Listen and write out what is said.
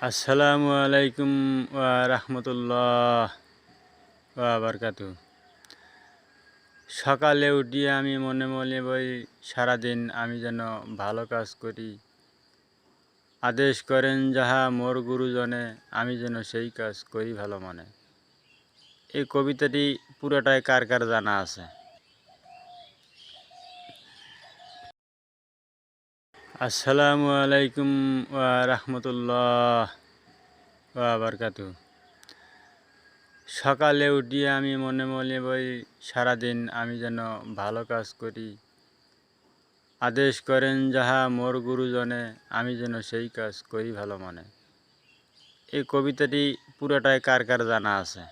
আসসালামু আলাইকুম ওয়া রাহমাতুল্লাহ ওয়া বারাকাতুহু। সকালে উঠিয়ে আমি মনে মনে বলি, সারাদিন আমি যেন ভালো কাজ করি। আদেশ করেন যাহা মোর গুরুজনে, আমি যেন সেই কাজ করি ভালো মনে। এই কবিতাটি পুরোটাই কার কার জানা আছে? আসসালামু আলাইকুম ওয়া রাহমাতুল্লাহ ওয়া বারাকাতুহু। সকালে উঠিয়ে আমি মনে মনে বলি, সারাদিন আমি যেন ভালো কাজ করি। আদেশ করেন যাহা মোর গুরুজনে, আমি যেন সেই কাজ করি ভালো মনে। এই কবিতাটি পুরোটাই কার কার জানা আছে?